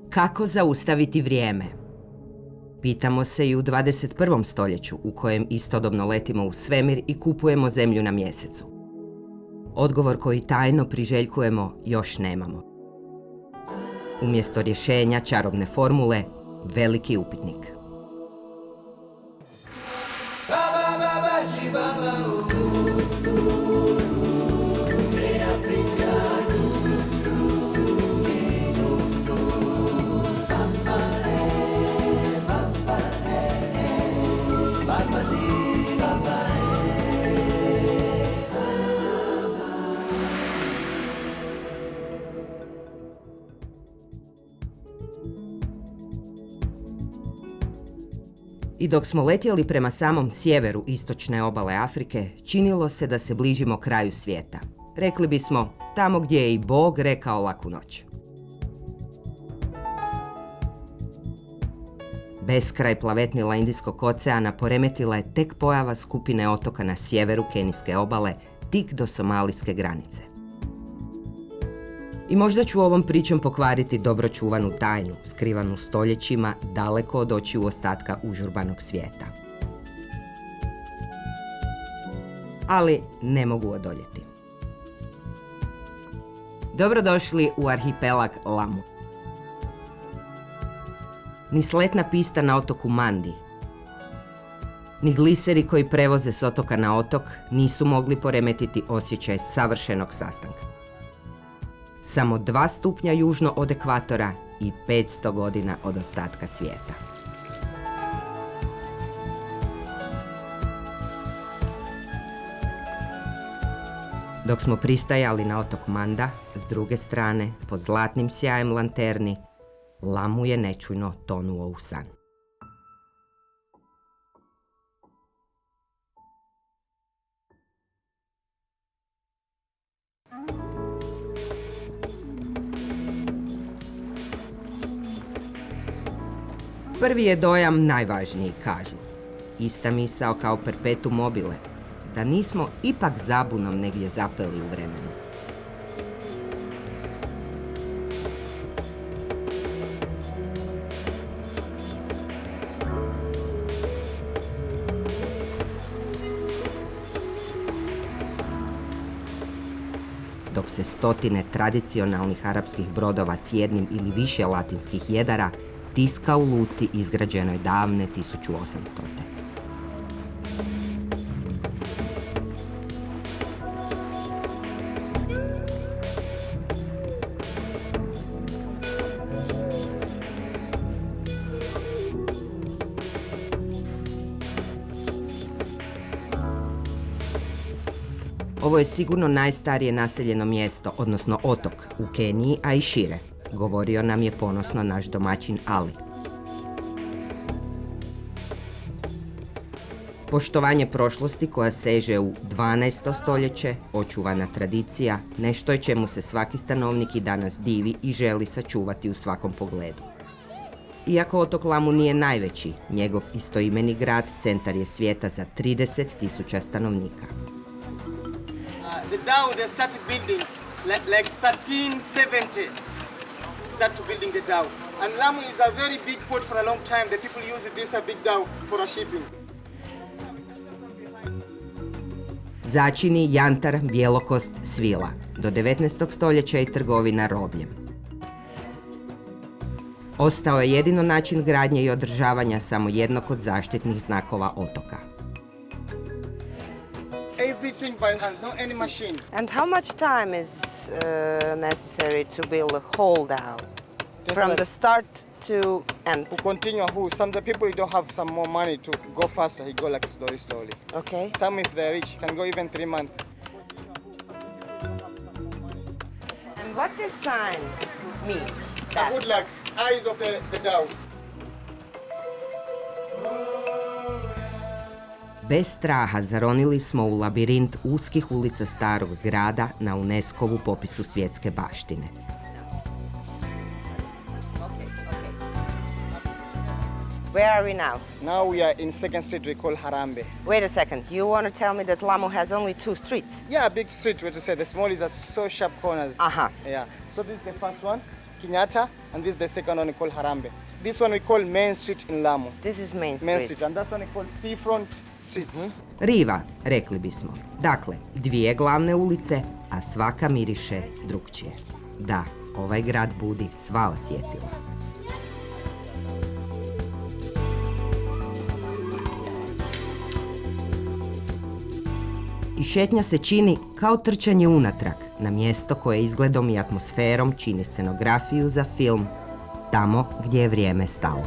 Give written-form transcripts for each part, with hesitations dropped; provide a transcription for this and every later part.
Kako zaustaviti vrijeme? Pitamo se i u 21. stoljeću u kojem istodobno letimo u svemir i kupujemo zemlju na mjesecu. Odgovor koji tajno priželjkujemo još nemamo. Umjesto rješenja čarobne formule, veliki upitnik. I dok smo letjeli prema samom sjeveru istočne obale Afrike, činilo se da se bližimo kraju svijeta. Rekli bismo, tamo gdje je i Bog rekao laku noć. Beskraj plavetnila Indijskog oceana poremetila je tek pojava skupine otoka na sjeveru Kenijske obale, tik do somalijske granice. I možda ću ovom pričom pokvariti dobro čuvanu tajnu, skrivanu stoljećima, daleko od očiju ostatka užurbanog svijeta. Ali ne mogu odoljeti. Dobrodošli u arhipelag Lamu. Ni sletna pista na otoku Mandi, ni gliseri koji prevoze s otoka na otok nisu mogli poremetiti osjećaj savršenog sastanka. Samo 2 stupnja južno od ekvatora i 500 godina od ostatka svijeta. Dok smo pristajali na otok Manda, s druge strane, pod zlatnim sjajem lanterni, Lamu je nečujno tonuo u san. Prvi je dojam najvažniji, kažu. Ista misao kao perpetuum mobile, da nismo ipak zabunom negdje zapeli u vremenu. Dok se stotine tradicionalnih arapskih brodova s jednim ili više latinskih jedara tiska u luci izgrađenoj davne 1800. Ovo je sigurno najstarije naseljeno mjesto, odnosno otok, u Keniji, a i šire, govorio nam je ponosno naš domaćin Ali. Poštovanje prošlosti koja seže u 12. stoljeće, očuvana tradicija, nešto je čemu se svaki stanovnik i danas divi i želi sačuvati u svakom pogledu. Iako otok Lamu nije najveći, njegov istoimeni grad centar je svijeta za 30.000 stanovnika. The dhow they started building like 1370. Start to building the dhow. And Lamu is a very big port for a long time. The people use this a big dhow for a shipping. Začini, jantar, bjelokost, svila. Do 19. stoljeća i trgovina robljem. Ostao je jedino način gradnje i održavanja samo jednog od zaštitnih znakova otoka. Everything by hand, no any machine. And how much time is necessary to build a whole dhow? From the start to end? Who continue who? Some the people don't have some more money to go faster. He go like slowly. Okay. Some if they're rich can go even 3 months. And what this sign means? A good like eyes of the dhow. Bez straha zaronili smo u labirint uskih ulica starog grada na UNESCO-vu popisu svjetske baštine. Where are we now? Now we are in 2nd Street we call Harambe. Wait a second, you want to tell me that Lamu has only 2 streets? Yeah, big street, what to say. The small is a so sharp corners. Aha. Yeah. So this is the first one. Kenyatta, and this is the second one we call Harambe. This one we call Main Street in Lamu. This is Main Street. Main Street, and that's one we call Seafront Street. Riva, rekli bismo. Dakle, dvije glavne ulice, a svaka miriše drukčije. Da, ovaj grad budi sva osjetila. I šetnja se čini kao trčanje unatrag na mjesto koje izgledom i atmosferom čini scenografiju za film Tamo gdje je vrijeme stalo.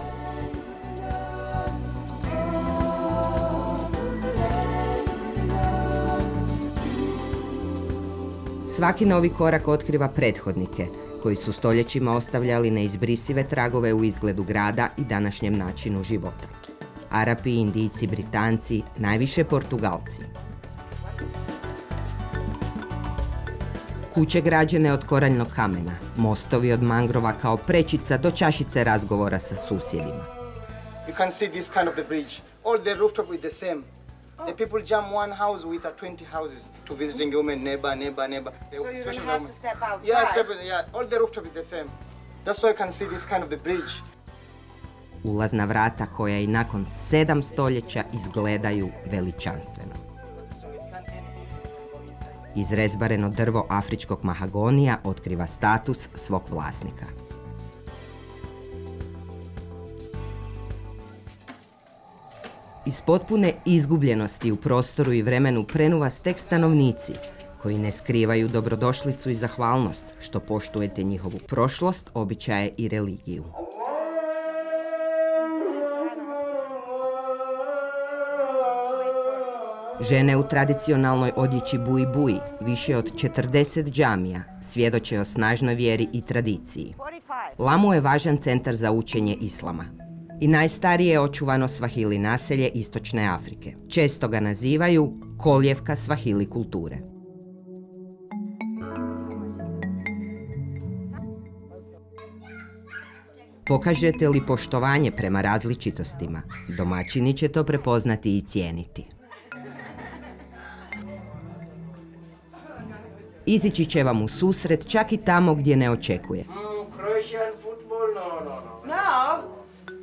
Svaki novi korak otkriva prethodnike, koji su stoljećima ostavljali neizbrisive tragove u izgledu grada i današnjem načinu života. Arapi, Indijci, Britanci, najviše Portugalci. Kuće građene od koraljnog kamena, mostovi od mangrova kao prečica do čašice razgovora sa susjedima. You can see this kind of the bridge. All the rooftop is the same. The people jump one house with 20 houses to visiting women, neighbor. So you don't have to step outside? Yeah, all the rooftop is the same. That's why you can see this kind of the bridge. Ulazna vrata koja i nakon 7 stoljeća izgledaju veličanstveno. Izrezbareno drvo afričkog mahagonija otkriva status svog vlasnika. Iz potpune izgubljenosti u prostoru i vremenu prenu vas tek stanovnici, koji ne skrivaju dobrodošlicu i zahvalnost što poštujete njihovu prošlost, običaje i religiju. Žene u tradicionalnoj odjeći buji buji, više od 40 džamija, svjedoče o snažnoj vjeri i tradiciji. Lamu je važan centar za učenje islama i najstarije očuvano Svahili naselje Istočne Afrike. Često ga nazivaju kolijevka Svahili kulture. Pokažete li poštovanje prema različitostima, domaćini će to prepoznati i cijeniti. Izići će vam u susret čak i tamo gdje ne očekuje. Croatian football? No. No,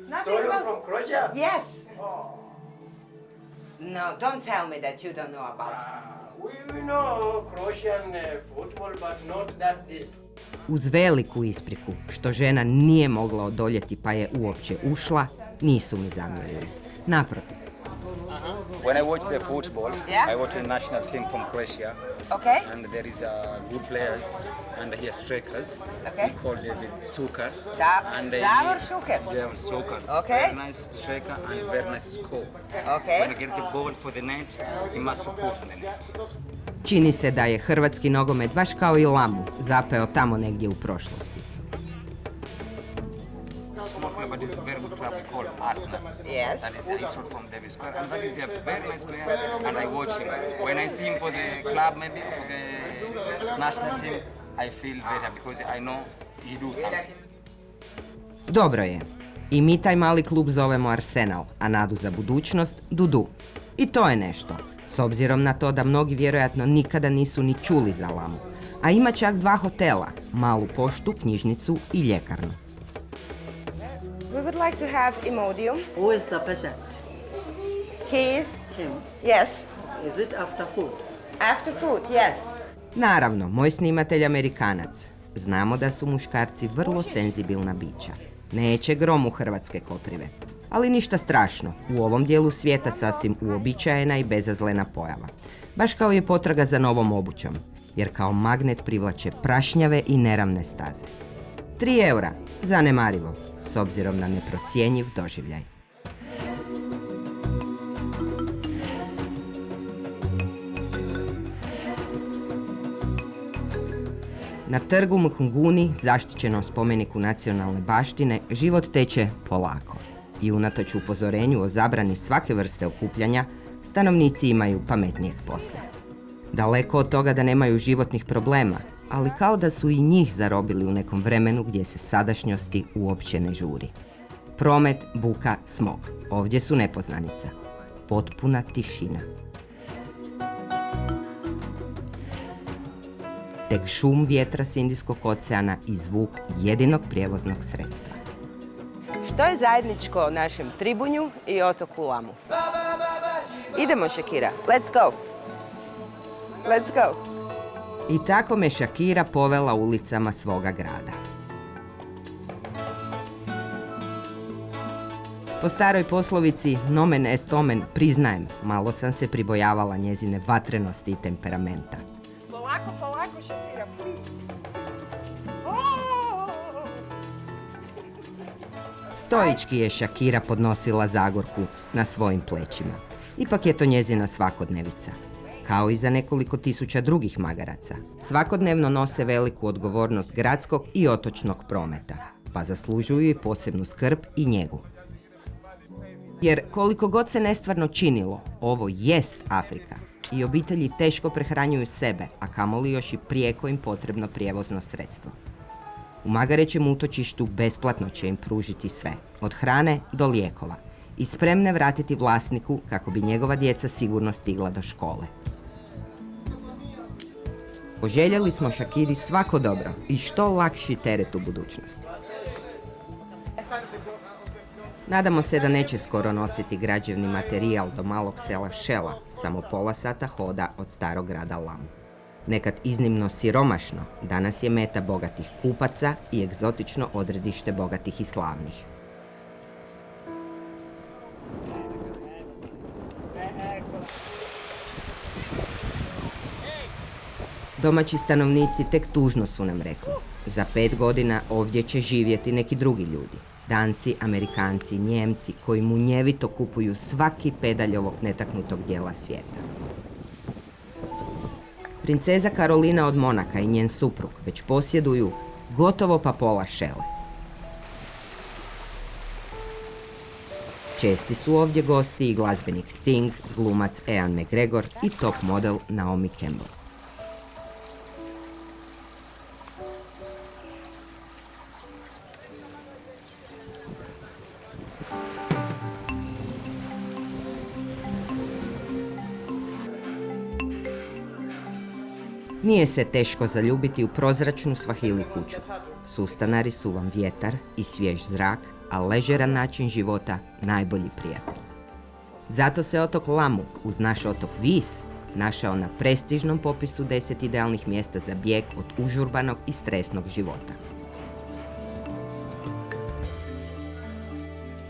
nothing. So you're from Croatia? Yes. No, don't tell me that you don't know about it. We know Croatian football, but not that deep. Uz veliku ispriku, što žena nije mogla odoljeti pa je uopće ušla, nisu mi zamjerili. Naprotiv. When I watch the football, Yeah? I watch the national team from Croatia. Okay. And there is good players and here strikers. Okay. We call David Suker. Davor Šuker. Davor Suker. Okay. Very nice striker and very nice score. Okay. When I get the ball for the net, he must put on the net. Čini se da je hrvatski nogomet, baš kao i Lamu, zapeo tamo negdje u prošlosti. Small club, but it's a very good club called Arsenal. Yes. That is a sort from David Suker, and that is a very nice player. And I watch him. When I see him for the club, maybe for the national team, I feel very happy because I know he do something. Dobro je. I mi taj mali klub zovemo Arsenal, a nadu za budućnost Dudu. I to je nešto, s obzirom na to da mnogi vjerojatno nikada nisu ni čuli za Lamu. A ima čak 2 hotela, malu poštu, knjižnicu i ljekarnu. We would like to have Imodium. Who is the patient? He is? Him. Yes. Is it after food? After food, yes. Naravno, moj snimatelj Amerikanac. Znamo da su muškarci vrlo senzibilna bića. Neće grom u hrvatske koprive. Ali ništa strašno, u ovom dijelu svijeta sasvim uobičajena i bezazlena pojava. Baš kao je potraga za novom obućom, jer kao magnet privlače prašnjave i neravne staze. 3 eura, zanemarivo, s obzirom na neprocjenjiv doživljaj. Na trgu Mkunguni, zaštićenom spomeniku nacionalne baštine, život teče polako. I unatoč upozorenju o zabrani svake vrste okupljanja, stanovnici imaju pametnijeg posla. Daleko od toga da nemaju životnih problema, ali kao da su i njih zarobili u nekom vremenu gdje se sadašnjosti uopće ne žuri. Promet, buka, smog. Ovdje su nepoznanica. Potpuna tišina. tek šum vjetra s Indijskog oceana i zvuk jedinog prijevoznog sredstva. Što je zajedničko našem Tribunju i otoku Lamu? Idemo, Shakira. Let's go. Let's go. I tako me Shakira povela ulicama svoga grada. Po staroj poslovici nomen est omen, priznajem, malo sam se pribojavala njezine vatrenosti i temperamenta. Polako, Shakira, please. Stoički je Shakira podnosila Zagorku na svojim plećima. Ipak je to njezina svakodnevica. Kao i za nekoliko tisuća drugih magaraca, svakodnevno nose veliku odgovornost gradskog i otočnog prometa, pa zaslužuju i posebnu skrb i njegu. Jer koliko god se nestvarno činilo, ovo jest Afrika i obitelji teško prehranjuju sebe, a kamoli još i prijeko im potrebno prijevozno sredstvo. U magarećem utočištu besplatno će im pružiti sve, od hrane do lijekova, i spremne vratiti vlasniku kako bi njegova djeca sigurno stigla do škole. Poželjeli smo Shakiri svako dobro i što lakši teret u budućnosti. Nadamo se da neće skoro nositi građevni materijal do malog sela Šela, samo pola sata hoda od starog grada Lamu. Nekad iznimno siromašno, danas je meta bogatih kupaca i egzotično odredište bogatih i slavnih. Domaći stanovnici tek tužno su nam rekli. Za 5 godina ovdje će živjeti neki drugi ljudi. Danci, Amerikanci, Njemci koji munjevito kupuju svaki pedalj ovog netaknutog dijela svijeta. Princeza Karolina od Monaka i njen suprug već posjeduju gotovo pa pola Šele. Česti su ovdje gosti i glazbenik Sting, glumac Ewan McGregor i top model Naomi Campbell. Nije se teško zaljubiti u prozračnu Swahili kuću. Sustanari su vam vjetar i svjež zrak, a ležeran način života najbolji prijatelj. Zato se otok Lamu, uz naš otok Vis, našao na prestižnom popisu 10 idealnih mjesta za bijeg od užurbanog i stresnog života.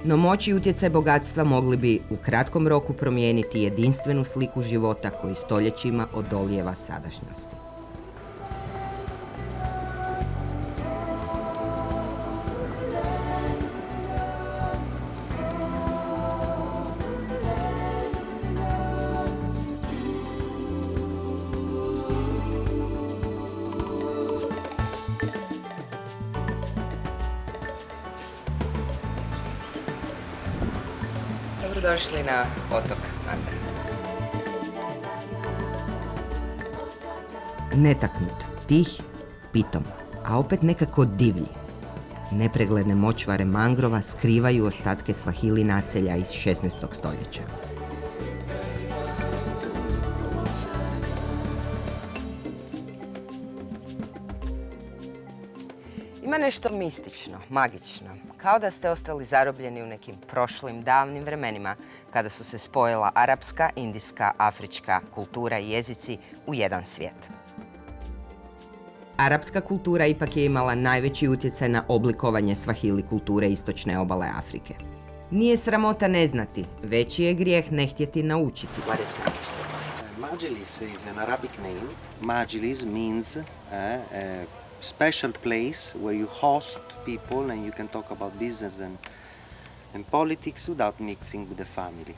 No moć i utjecaj bogatstva mogli bi u kratkom roku promijeniti jedinstvenu sliku života koji stoljećima odolijeva sadašnjosti. Dobrodošli na otok Andra. Netaknut, tih, pitom, a opet nekako divlji. Nepregledne močvare mangrova skrivaju ostatke Swahili naselja iz 16. stoljeća. Ima nešto mistično, magično, kao da ste ostali zarobljeni u nekim prošlim, davnim vremenima kada su se spojila arapska, indijska, afrička kultura i jezici u jedan svijet. Arapska kultura ipak je imala najveći utjecaj na oblikovanje Swahili kulture istočne obale Afrike. Nije sramota ne znati, veći je grijeh ne htjeti naučiti. What is Majlis? Majlis is an Arabic name. Majlis means a special place where you host people and you can talk about business and politics without mixing with the family.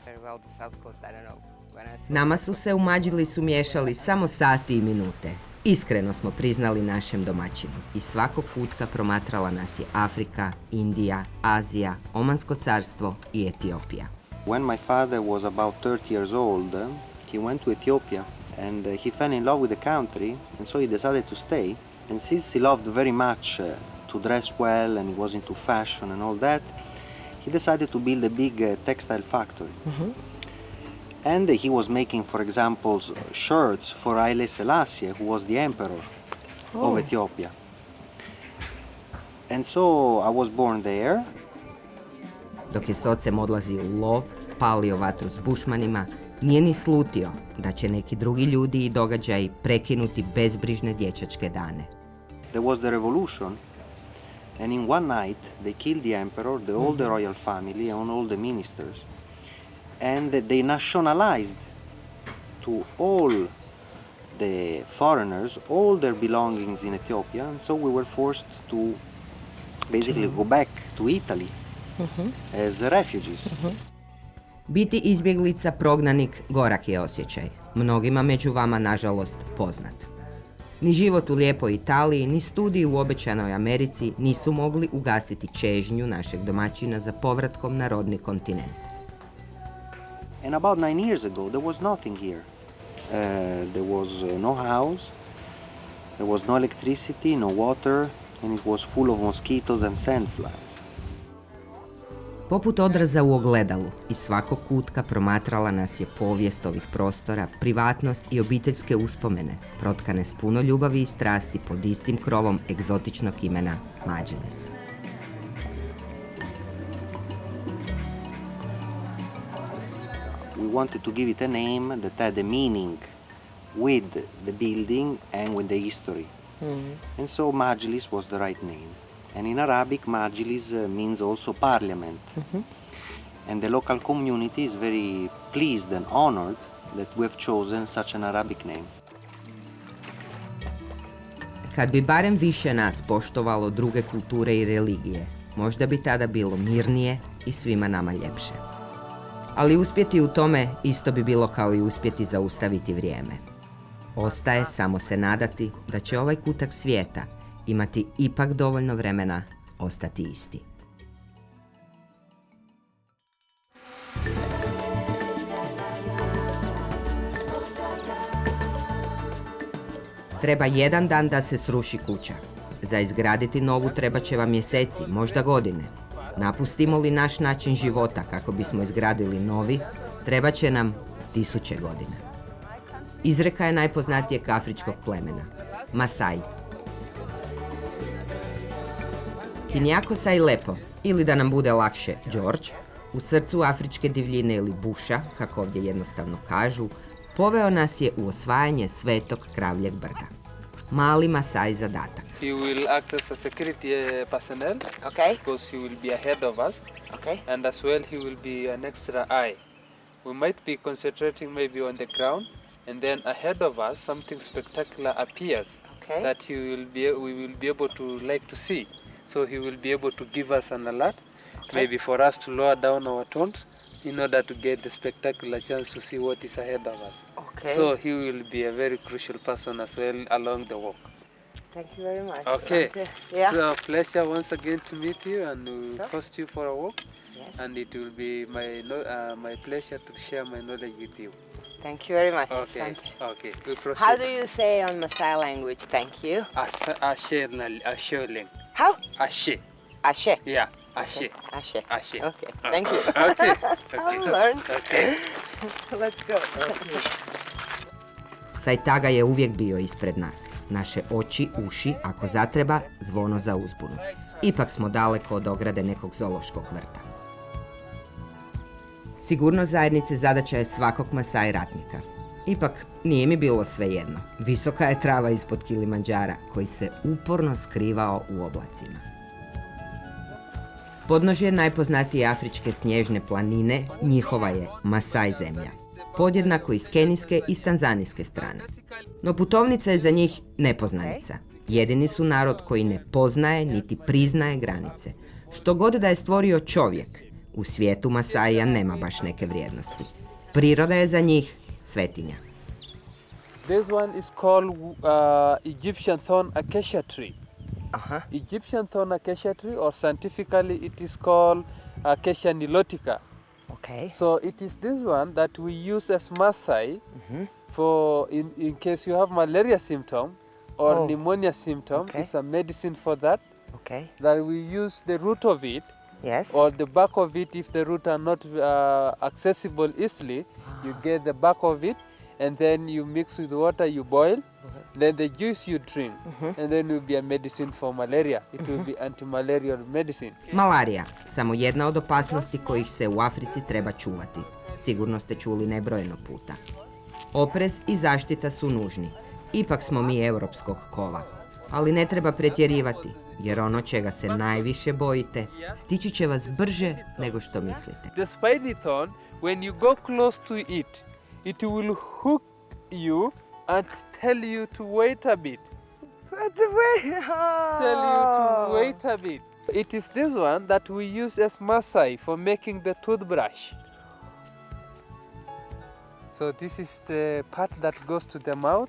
Nama su se u Majlisu miješali samo sati i minute. Iskreno smo priznali našem domaćinu i svakog kutka promatrala nas je Afrika, Indija, Azija, Omansko carstvo i Etiopija. When my father was about 30 years old, he went to Ethiopia and he fell in love with the country and so he decided to stay. And since he loved very much to dress well and he was into fashion and all that, he decided to build a big textile factory. Mm-hmm. And he was making, for example, shirts for Haile Selassie, who was the emperor. of Ethiopia. And so I was born there. Dok je s ocem odlazio u lov, palio vatru s bušmanima, nije ni slutio da će neki drugi ljudi i događaji prekinuti bezbrižne dječačke dane. There was the revolution, and in one night they killed the emperor, all the royal family, and all the ministers. And they nationalized to all the foreigners all their belongings in Ethiopia, and so we were forced to basically go back to Italy as refugees. Biti izbjeglica, prognanik, gorak je osjećaj. Mnogima među vama, nažalost, poznat. Ni život u lijepoj Italiji, ni studiji u obećanoj Americi nisu mogli ugasiti čežnju našeg domaćina za povratkom na rodni kontinent. And about 9 years ago, there was nothing here. There was no house, there was no electricity, no water, and it was full of mosquitoes and sandflies. Poput odraza u ogledalu, iz svakog kutka promatrala nas je povijest ovih prostora, privatnost i obiteljske uspomene, protkane s puno ljubavi i strasti pod istim krovom egzotičnog imena Mađilis. We wanted to give it a name that had a meaning with the building and with the history. And so Majlis was the right name. And in Arabic, Majlis means also parliament. And the local community is very pleased and honored that we have chosen such an Arabic name. Kad bi barem više nas poštovalo druge kulture i religije, možda bi tada bilo mirnije i svima nama ljepše. Ali uspjeti u tome isto bi bilo kao i uspjeti zaustaviti vrijeme. Ostaje samo se nadati da će ovaj kutak svijeta imati ipak dovoljno vremena ostati isti. Treba jedan dan da se sruši kuća. Za izgraditi novu treba će vam mjeseci, možda godine. Napustimo li naš način života kako bismo izgradili novi, treba će nam 1000 godina. Izreka je najpoznatijeg afričkog plemena, Masai. Kinjako Sai Lepo, ili da nam bude lakše George, u srcu afričke divljine ili buša, kako ovdje jednostavno kažu, poveo nas je u osvajanje svetog kravljeg brda. Mali Masai zadatak. He will act as a security personnel, because he will be ahead of us, and as well he will be an extra eye. We might be concentrating maybe on the ground, and then ahead of us something spectacular appears that we will be able to like to see. So he will be able to give us an alert, maybe for us to lower down our tones in order to get the spectacular chance to see what is ahead of us. So he will be a very crucial person as well along the walk. Thank you very much. Okay, Yeah. so pleasure once again to meet you, and we'll So? host you for a walk. Yes. And it will be my pleasure to share my knowledge with you. Thank you very much. Okay, Asante. okay, we proceed. How do you say on Maasai language thank you? Ashe. How? Ashe. Ashe. Yeah, Ashe. Ashe. Ashe. Okay, thank you. Okay, I'll okay. learn. Okay. Let's go. Saitaga je uvijek bio ispred nas. Naše oči, uši, ako zatreba, zvono za uzbunu. Ipak smo daleko od ograde nekog zoološkog vrta. Sigurnost zajednice zadaća je svakog Masai ratnika. Ipak nije mi bilo svejedno. Visoka je trava ispod Kilimandžara, koji se uporno skrivao u oblacima. Podnožje najpoznatije afričke snježne planine, njihova je Masai zemlja. Podjednako iz kenijske i tanzanijske strane. No putovnica je za njih nepoznanica. Jedini su narod koji ne poznaje niti priznaje granice. Što god da je stvorio čovjek, u svijetu Masaija nema baš neke vrijednosti. Priroda je za njih svetinja. This one is called Egyptian thorn acacia tree. Egyptian thorn acacia tree, or scientifically it is called Acacia nilotica. Okay. So it is this one that we use as Maasai for in case you have malaria symptom or pneumonia symptom. It's a medicine for that. Okay. That we use the root of it Yes. or the back of it. If the root are not accessible easily, you get the back of it and then you mix with water, you boil, Then the juice you drink, and then will be a medicine for malaria. It will be anti-malarial medicine. Malarija, samo jedna od opasnosti kojih se u Africi treba čuvati. Sigurno ste čuli nebrojeno puta. Oprez i zaštita su nužni. Ipak smo mi europskog kova. Ali ne treba pretjerivati, jer ono čega se najviše bojite, stići će vas brže nego što mislite. The spiny thorn, when you go close to it, it will hook you and tell you to wait a bit. Tell you to wait a bit. It is this one that we use as Maasai for making the toothbrush. So this is the part that goes to the mouth,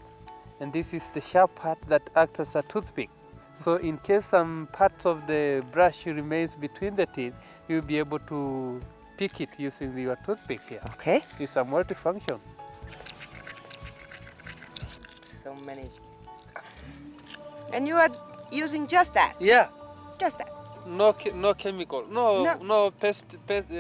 and this is the sharp part that acts as a toothpick. So in case some parts of the brush remains between the teeth, you'll be able to pick it using your toothpick here. Okay. It's a multifunction. So many. And you are using just that? Yeah, Just that? no chemical, no toothpaste,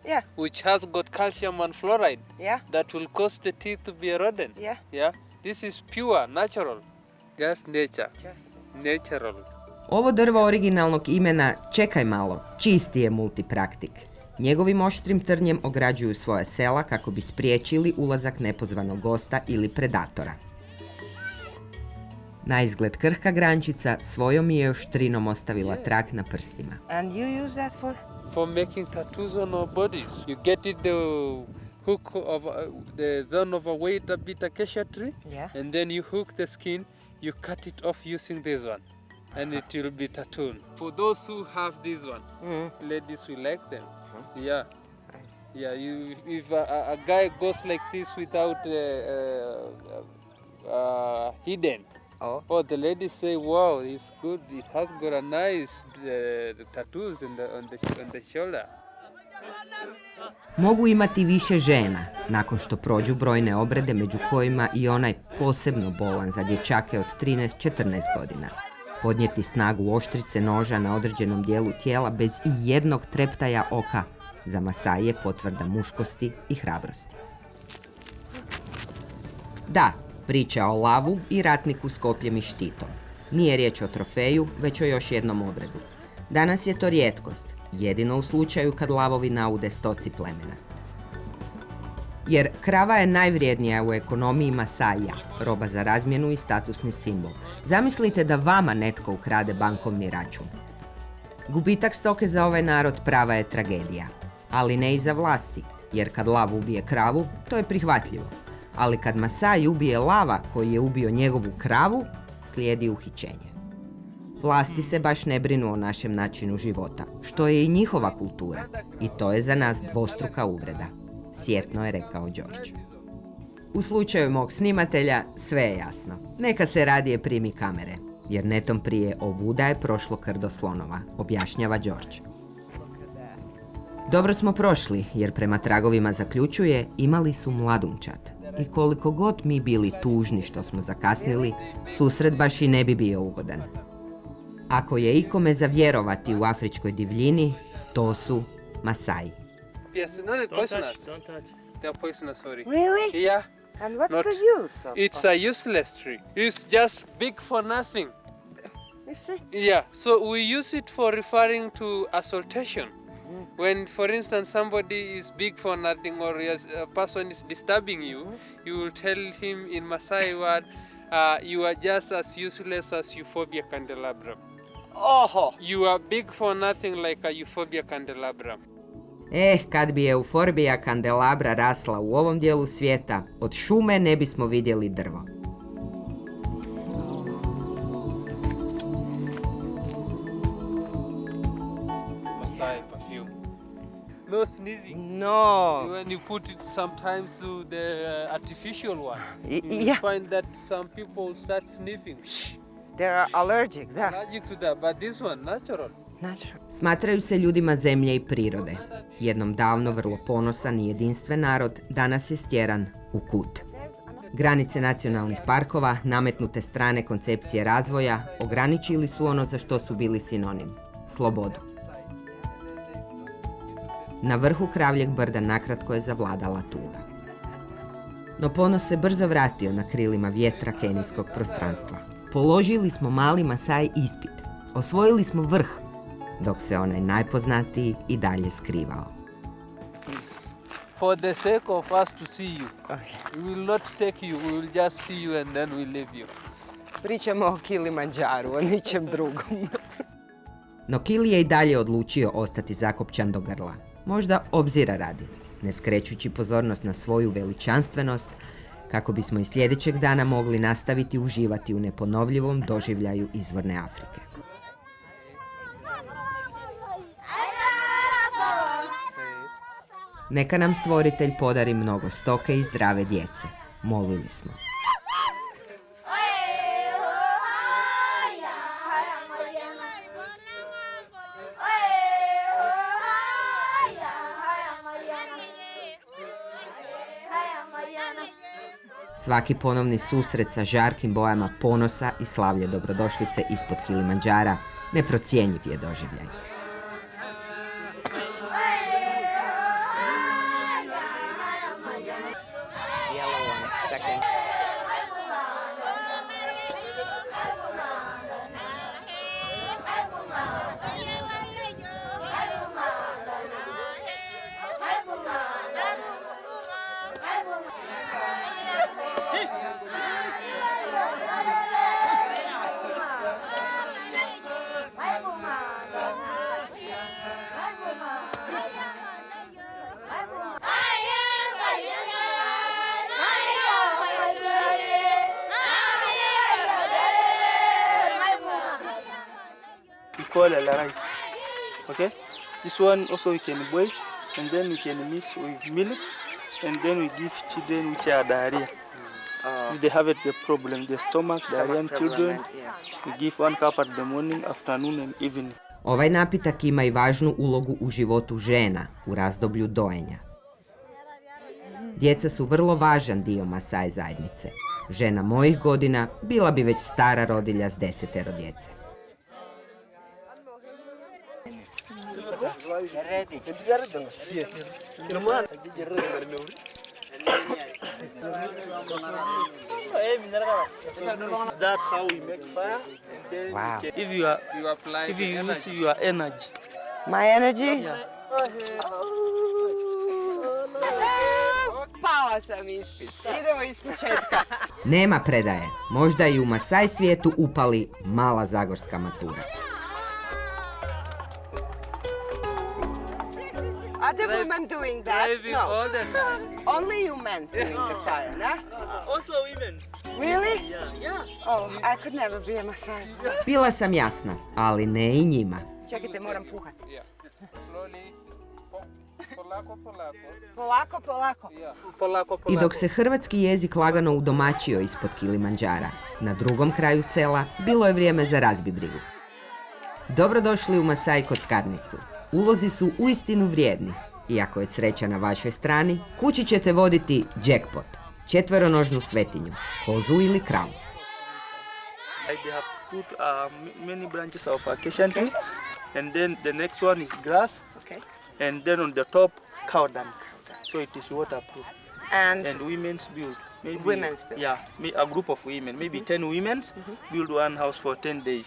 Yeah. which has got calcium and fluoride Yeah. that will cause the teeth to be eroded. Yeah. Yeah, this is pure, natural, just nature, natural. Ovo drvo originalnog imena Čekaj malo, čisti je multipraktik. Njegovim oštrim trnjem ograđuju svoja sela kako bi spriječili ulazak nepozvanog gosta ili predatora. Na izgled krhka grančica svojom je oštrinom ostavila trag na prstima. And you use that For making tattoos on our bodies, you get it the hook of the zone of a weight a bit acacia tree, Yeah. and then you hook the skin, you cut it off using this one, and it will be tattooed. For those who have this one, ladies will like them. Yeah. Yeah, if a guy goes like this without hidden, oh, the ladies say, wow, it's good. It has got a nice tattoos on the shoulder. Mogu imati više žena, nakon što prođu brojne obrede, među kojima i onaj posebno bolan za dječake od 13-14 godina. Podnijeti snagu oštrice noža na određenom dijelu tijela bez i jednog treptaja oka za Masai je potvrda muškosti i hrabrosti. Da, priča o lavu i ratniku s kopljem i štitom. Nije riječ o trofeju, već o još jednom obredu. Danas je to rijetkost, jedino u slučaju kad lavovi naude stoci plemena. Jer krava je najvrijednija u ekonomiji Masaija, roba za razmjenu i statusni simbol. Zamislite da vama netko ukrade bankovni račun. Gubitak stoke za ovaj narod prava je tragedija, ali ne i za vlasti, jer kad lav ubije kravu, to je prihvatljivo. Ali kad Masai ubije lava koji je ubio njegovu kravu, slijedi uhićenje. Vlasti se baš ne brinu o našem načinu života, što je i njihova kultura. I to je za nas dvostruka uvreda, sjetno je rekao George. U slučaju mog snimatelja sve je jasno. Neka se radije primi kamere, jer netom prije ovuda je prošlo krdo slonova, objašnjava George. Dobro smo prošli, jer prema tragovima zaključuje, imali su mladunčad. I koliko god mi bili tužni što smo zakasnili, susret baš i ne bi bio ugodan. Ako je ikome za vjerovati u afričkoj divljini, to su Masai. Yes, no, they're poisonous. Don't touch. They're poisonous, sorry. Really? Yeah. And what's Not- the use of It's a useless tree. It's just big for nothing. You see? Yeah, so we use it for referring to assaultation. When, for instance, somebody is big for nothing or a person is disturbing you, you will tell him in Maasai word, you are just as useless as Euphorbia candelabrum. Oho! You are big for nothing like a Euphorbia candelabrum. Kad bi Euphorbia candelabra rasla u ovom dijelu svijeta, od šume ne bismo vidjeli drvo. Maasai perfume. No sneezing. No! When you put it sometimes to the artificial one, you Yeah. find that some people start sniffing. They're allergic, da. Allergic to that, but this one, natural. Natural. Smatraju se ljudima zemlje i prirode. Jednom davno vrlo ponosan i jedinstven narod, danas je stjeran u kut. Granice nacionalnih parkova, nametnute strane koncepcije razvoja, ograničili su ono za što su bili sinonim – slobodu. Na vrhu Kravljeg brda nakratko je zavladala tuga. No ponos se brzo vratio na krilima vjetra kenijskog prostranstva. Položili smo mali Masai ispit. Osvojili smo vrh, dok se onaj najpoznatiji i dalje skrivao. For the sake of us to see you, we will not take you, we will just see you and then we leave you. Pričamo o Kilimandžaru, o ničem drugom. No Kili je i dalje odlučio ostati zakopčan do grla. Možda obzira radi, ne skrećući pozornost na svoju veličanstvenost, kako bismo i sljedećeg dana mogli nastaviti uživati u neponovljivom doživljaju izvorne Afrike. Neka nam stvoritelj podari mnogo stoke i zdrave djece, molili smo. Svaki ponovni susret sa žarkim bojama ponosa i slavlje dobrodošlice ispod Kilimandžara neprocjenjiv je doživljaj. Call a larai. Okay, this one also we can boil and then we can mix with milk and then we give children which are diarrhea. If they have the problem, the stomach diarrhea children, we give 1 cup at the morning, afternoon and evening. Ovaj napitak ima i važnu ulogu u životu žena u razdoblju dojenja. Djeca su vrlo važan dio Masai zajednice. Žena mojih godina bila bi već stara rodilja s 10 djece. That's how we make fire. Wow. If you use your energy. My energy? Pala sam ispit. Idemo iz početka. Nema predaje. Možda i u Masai svijetu upali mala zagorska matura. Other women doing that? No. Only you men doing the fire, no? Also women. Really? Yeah. Oh, I could never be a Masai. Bila sam jasna, ali ne i njima. Čekajte, moram puhati. Slowly, polako, polako. Polako, polako. Polako, polako. I dok se hrvatski jezik lagano udomaćio ispod Kilimandžara, na drugom kraju sela bilo je vrijeme za razbibrigu. Dobrodošli u Masai kockarnicu. Ulozi su uistinu vrijedni. Iako je sreća na vašoj strani, kući ćete voditi jackpot, 4-nožnu svetinju, kozu ili kravu. They have put many branches of acacia tree, and then the next one is grass, and then on the top cow dung. So it is waterproof. And women's build. Maybe, women's build. Yeah, a group of women, maybe 10 women build one house for 10 days.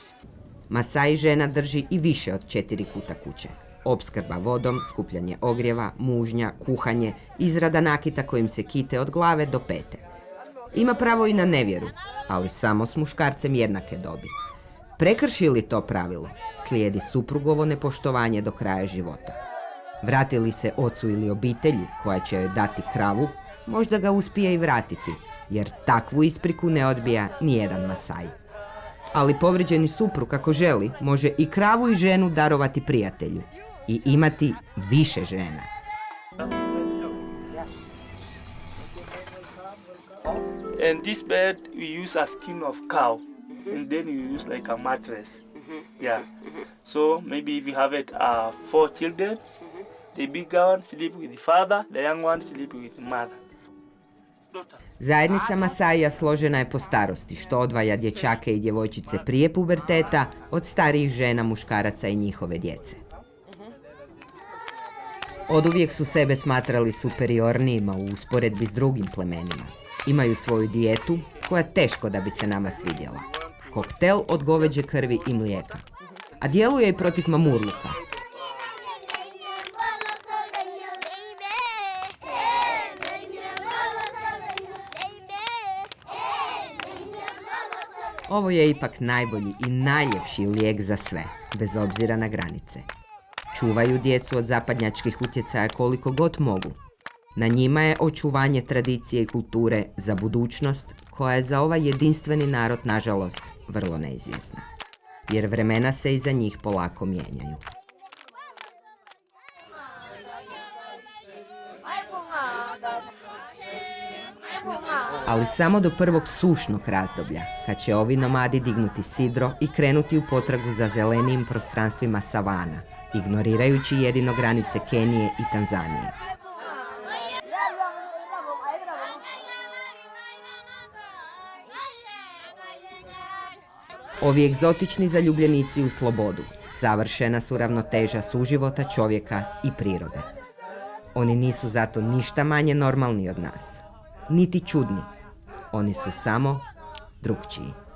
Masai žena drži i više od 4 kuta kuće. Opskrba vodom, skupljanje ogrijeva, mužnja, kuhanje, izrada nakita kojim se kite od glave do pete. Ima pravo i na nevjeru, ali samo s muškarcem jednake dobi. Prekrši li to pravilo, slijedi suprugovo nepoštovanje do kraja života. Vrati li se ocu ili obitelji koja će joj dati kravu, možda ga uspije i vratiti, jer takvu ispriku ne odbija nijedan Masai. Ali povrijeđeni suprug, ako želi, može i kravu i ženu darovati prijatelju i imati više žena. And this bed we use a skin of cow, and then you use like a mattress. Yeah. So maybe if you have 4 children, the bigger one sleep with the father, the young one sleep with the mother. Zajednica Masaija složena je po starosti, što odvaja dječake i djevojčice prije puberteta od starijih žena, muškaraca i njihove djece. Oduvijek su sebe smatrali superiornijima u usporedbi s drugim plemenima. Imaju svoju dijetu koja teško da bi se nama svidjela. Koktel od goveđe krvi i mlijeka. A djeluje i protiv mamurluka. Ovo je ipak najbolji i najljepši lijek za sve, bez obzira na granice. Čuvaju djecu od zapadnjačkih utjecaja koliko god mogu. Na njima je očuvanje tradicije i kulture za budućnost koja je za ovaj jedinstveni narod, nažalost, vrlo neizvjesna. Jer vremena se iza njih polako mijenjaju. Ali samo do prvog sušnog razdoblja, kad će ovi nomadi dignuti sidro i krenuti u potragu za zelenijim prostranstvima savana, ignorirajući jedino granice Kenije i Tanzanije. Ovi egzotični zaljubljenici u slobodu, savršena su ravnoteža suživota čovjeka i prirode. Oni nisu zato ništa manje normalni od nas, niti čudni. Oni su samo drukčiji.